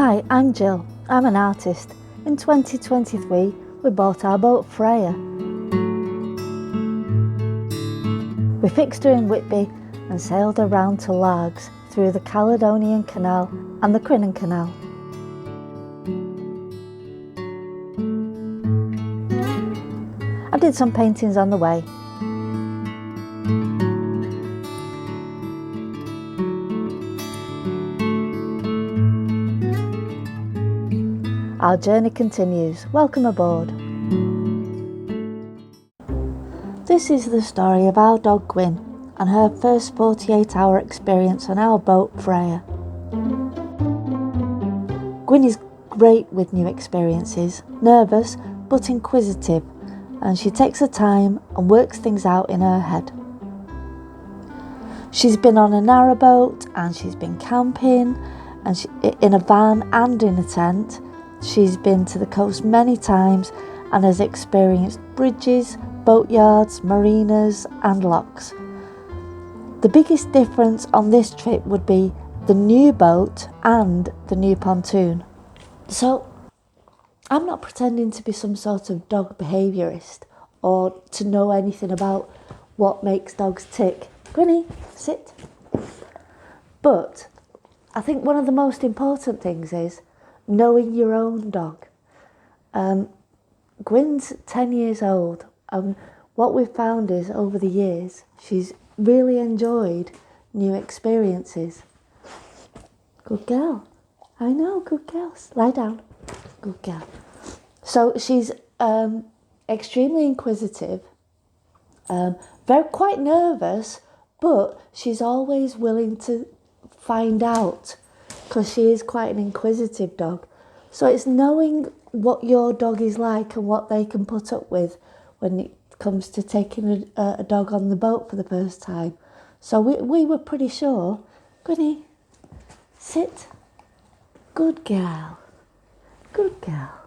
Hi, I'm Jill. I'm an artist. In 2023, we bought our boat Freya. We fixed her in Whitby and sailed around to Largs through the Caledonian Canal and the Guin Canal. I did some paintings on the way. Our journey continues. Welcome aboard. This is the story of our dog Guin and her first 48-hour experience on our boat Freya. Guin is great with new experiences, nervous but inquisitive, and she takes her time and works things out in her head. She's been on a narrowboat and she's been camping and in a van and in a tent. She's been to the coast many times and has experienced bridges, boatyards, marinas and locks. The biggest difference on this trip would be the new boat and the new pontoon. So I'm not pretending to be some sort of dog behaviourist or to know anything about what makes dogs tick. Guinea, sit. But I think one of the most important things is knowing your own dog. Guin's 10 years old, and what we've found is over the years she's really enjoyed new experiences. Good girl. I know, good girl. Lie down. Good girl. So she's extremely inquisitive, very quite nervous, but she's always willing to find out because she is quite an inquisitive dog. So it's knowing what your dog is like and what they can put up with when it comes to taking a dog on the boat for the first time. So we were pretty sure. Guinea, sit. Good girl. Good girl.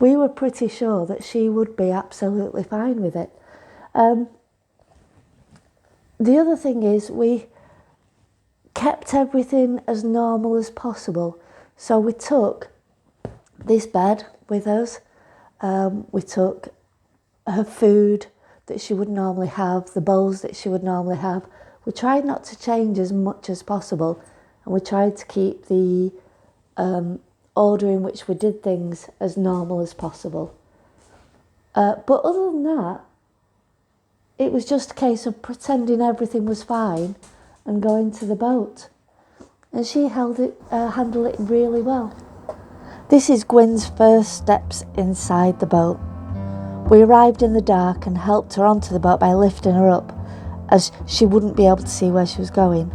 We were pretty sure that she would be absolutely fine with it. The other thing is we kept everything as normal as possible. So we took this bed with us. We took her food that she would normally have, the bowls that she would normally have. We tried not to change as much as possible, and we tried to keep the order in which we did things as normal as possible. But other than that, it was just a case of pretending everything was fine and going to the boat. And she handled it really well. This is Guin's first steps inside the boat. We arrived in the dark and helped her onto the boat by lifting her up, as she wouldn't be able to see where she was going.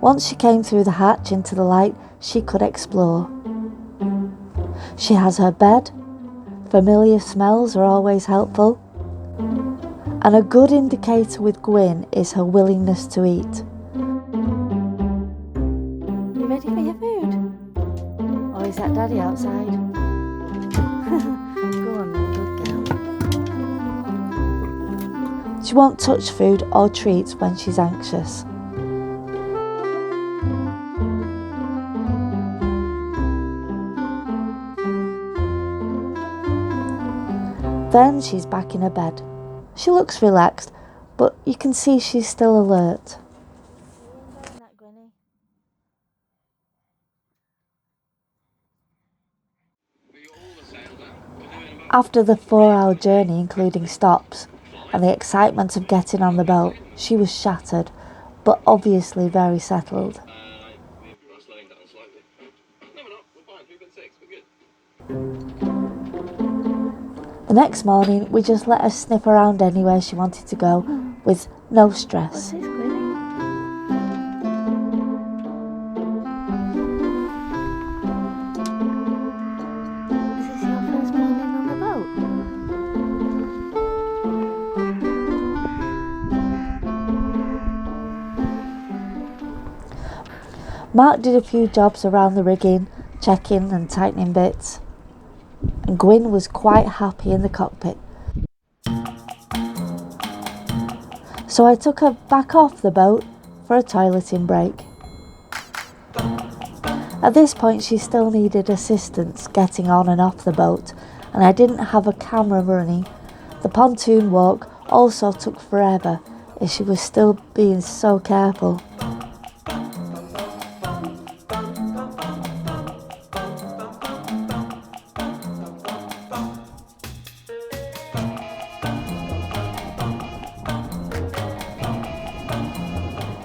Once she came through the hatch into the light, she could explore. She has her bed. Familiar smells are always helpful. And a good indicator with Guin is her willingness to eat. You ready for your food? Or is that Daddy outside? Go on then, good girl. She won't touch food or treats when she's anxious. Then she's back in her bed. She looks relaxed, but you can see she's still alert. After the 4-hour journey, including stops, and the excitement of getting on the boat, she was shattered, but obviously very settled. The next morning, we just let her sniff around anywhere she wanted to go, with no stress. What's this, Guinea? Is this your first morning on the boat? Mark did a few jobs around the rigging, checking and tightening bits. And Guin was quite happy in the cockpit. So I took her back off the boat for a toileting break. At this point she still needed assistance getting on and off the boat, and I didn't have a camera running. The pontoon walk also took forever as she was still being so careful.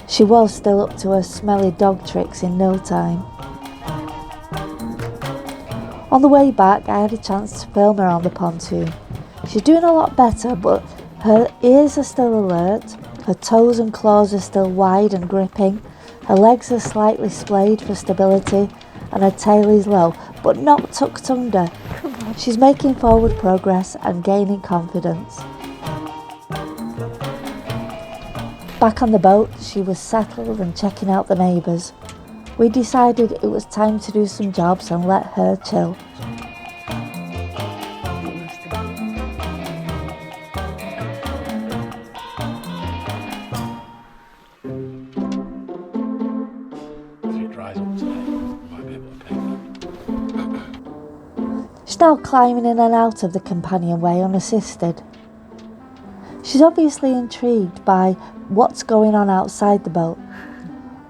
She was still up to her smelly dog tricks in no time. On the way back, I had a chance to film her on the pontoon. She's doing a lot better, but her ears are still alert, her toes and claws are still wide and gripping, her legs are slightly splayed for stability, and her tail is low, but not tucked under. She's making forward progress and gaining confidence. Back on the boat, she was settled and checking out the neighbours. We decided it was time to do some jobs and let her chill. She's now climbing in and out of the companionway unassisted. She's obviously intrigued by what's going on outside the boat.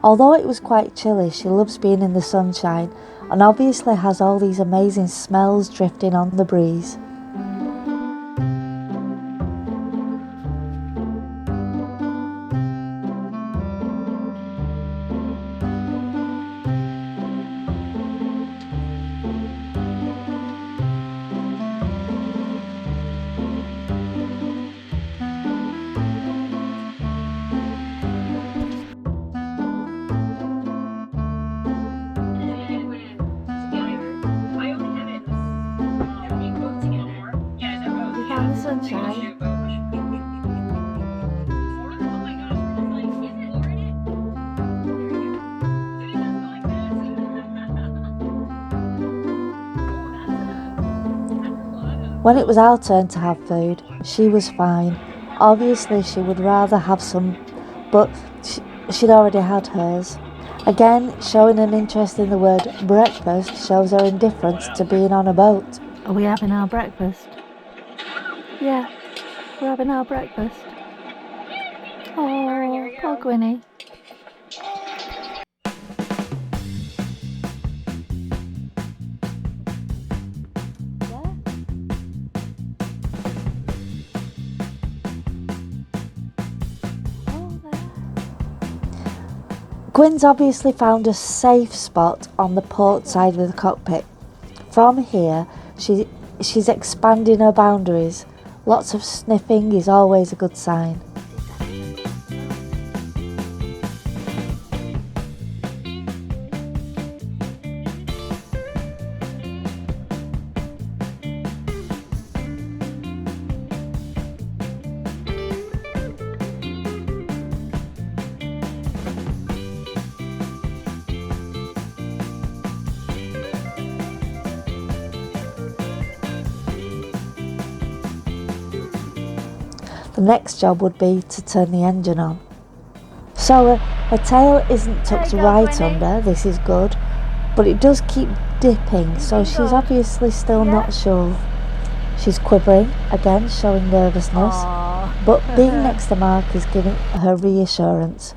Although it was quite chilly, she loves being in the sunshine and obviously has all these amazing smells drifting on the breeze. Sunshine. When it was our turn to have food, she was fine. Obviously she would rather have some, but she'd already had hers. Again, showing an interest in the word breakfast shows her indifference to being on a boat. Are we having our breakfast? Yeah, we're having our breakfast. Oh, poor Guinea. Guin's obviously found a safe spot on the port side of the cockpit. From here, she's expanding her boundaries. Lots of sniffing is always a good sign. The next job would be to turn the engine on. So her tail isn't tucked right under, this is good, but it does keep dipping, so she's obviously still not sure. She's quivering, again showing nervousness, but being next to Mark is giving her reassurance.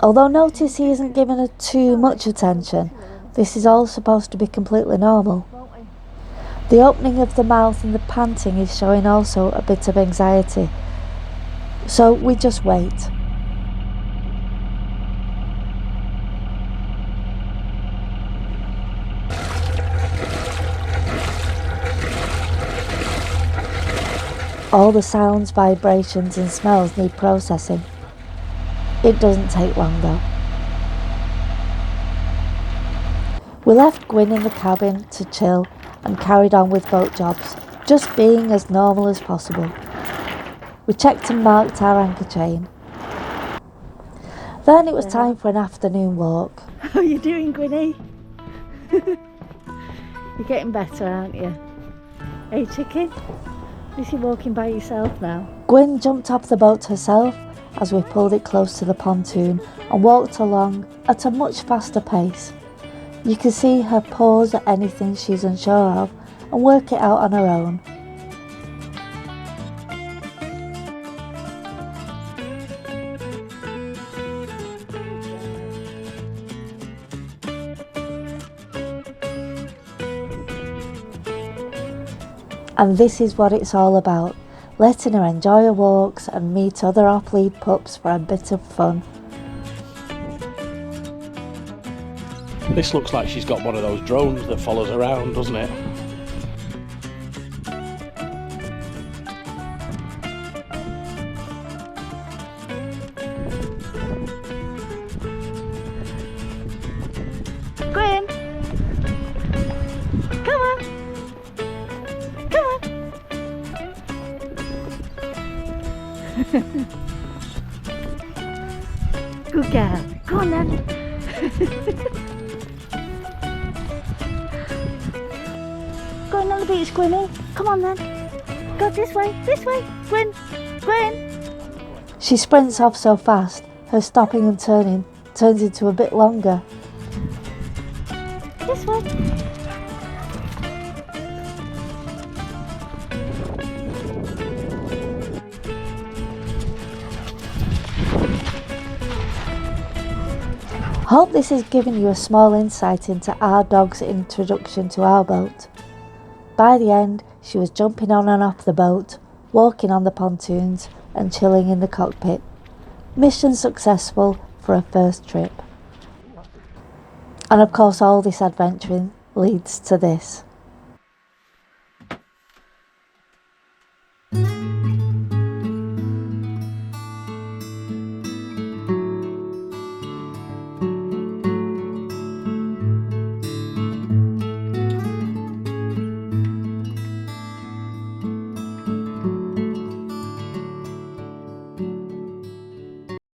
Although notice he isn't giving her too much attention, this is all supposed to be completely normal. The opening of the mouth and the panting is showing also a bit of anxiety. So we just wait. All the sounds, vibrations and smells need processing. It doesn't take long though. We left Guin in the cabin to chill and carried on with boat jobs, just being as normal as possible. We checked and marked our anchor chain. Then it was time for an afternoon walk. How are you doing, Guinea? You're getting better, aren't you? Hey, chicken? Is you walking by yourself now? Guin jumped off the boat herself as we pulled it close to the pontoon and walked along at a much faster pace. You can see her pause at anything she's unsure of and work it out on her own. And this is what it's all about, letting her enjoy her walks and meet other off-lead pups for a bit of fun. This looks like she's got one of those drones that follows around, doesn't it? Guin! Come on! Come on! Good girl. Come on then. Go on the beach, Gwynny. Come on then. Go this way, Gwyn, Gwyn. She sprints off so fast, her stopping and turning turns into a bit longer. This way. Hope this has given you a small insight into our dog's introduction to our boat. By the end, she was jumping on and off the boat, walking on the pontoons and chilling in the cockpit. Mission successful for a first trip. And of course all this adventuring leads to this.